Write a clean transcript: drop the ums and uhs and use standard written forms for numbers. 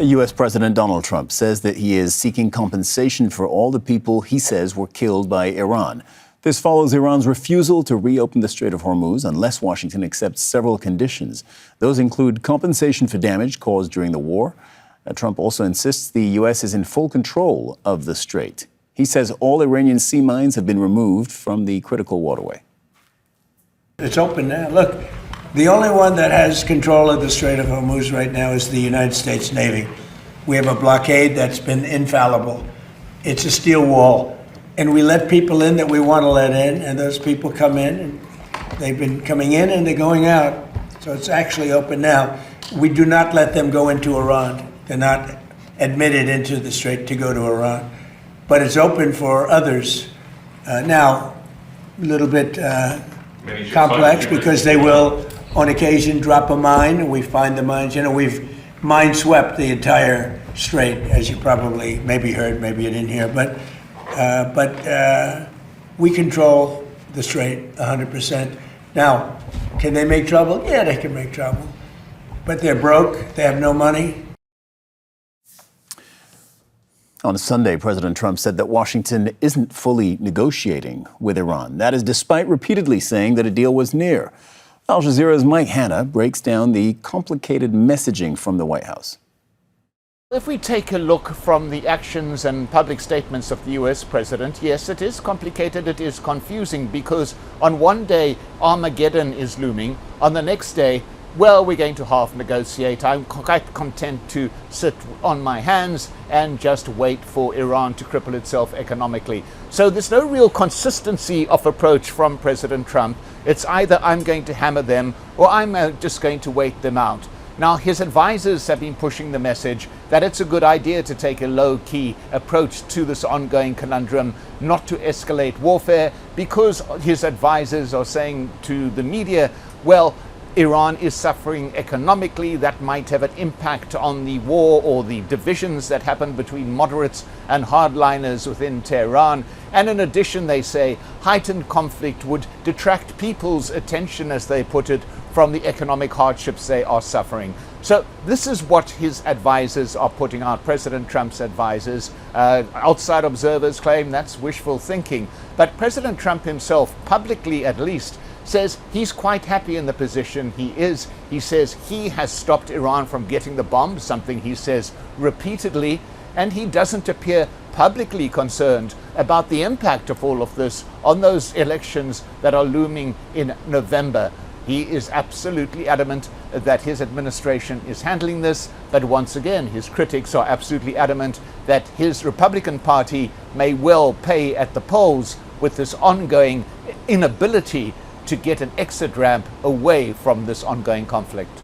U.S. President Donald Trump says that he is seeking compensation for all the people he says were killed by Iran. This follows Iran's refusal to reopen the Strait of Hormuz unless Washington accepts several conditions. Those include compensation for damage caused during the war. Trump also insists the U.S. is in full control of the strait. He says all Iranian sea mines have been removed from the critical waterway. It's open now. Look, the only one that has control of the Strait of Hormuz right now is the United States Navy. We have a blockade that's been infallible. It's a steel wall. And we let people in that we want to let in, and those people come in, and they've been coming in and they're going out. So it's actually open now. We do not let them go into Iran. They're not admitted into the strait to go to Iran. But it's open for others. Now, a little bit complex because they will, on occasion, drop a mine, and we find the mines. You know, we've mine swept the entire strait, as you probably maybe heard, maybe you didn't hear, but we control the strait 100%. Now, can they make trouble? Yeah, they can make trouble. But they're broke, they have no money. On Sunday, President Trump said that Washington isn't fully negotiating with Iran. That is despite repeatedly saying that a deal was near. Al Jazeera's Mike Hanna breaks down the complicated messaging from the White House. If we take a look from the actions and public statements of the US president, yes, it is complicated, it is confusing, because on one day Armageddon is looming, on the next day, well, we're going to half negotiate. I'm quite content to sit on my hands and just wait for Iran to cripple itself economically. So there's no real consistency of approach from President Trump. It's either I'm going to hammer them or I'm just going to wait them out. Now, his advisors have been pushing the message that it's a good idea to take a low-key approach to this ongoing conundrum, not to escalate warfare, because his advisors are saying to the media, well, Iran is suffering economically. That might have an impact on the war or the divisions that happen between moderates and hardliners within Tehran. And in addition, they say heightened conflict would detract people's attention, as they put it, from the economic hardships they are suffering. So this is what his advisors are putting out, President Trump's advisors. Outside observers claim that's wishful thinking. But President Trump himself, publicly at least, says he's quite happy in the position he is. He says he has stopped Iran from getting the bomb, something he says repeatedly, and he doesn't appear publicly concerned about the impact of all of this on those elections that are looming in November. He is absolutely adamant that his administration is handling this, but once again, his critics are absolutely adamant that his Republican Party may well pay at the polls with this ongoing inability to get an exit ramp away from this ongoing conflict.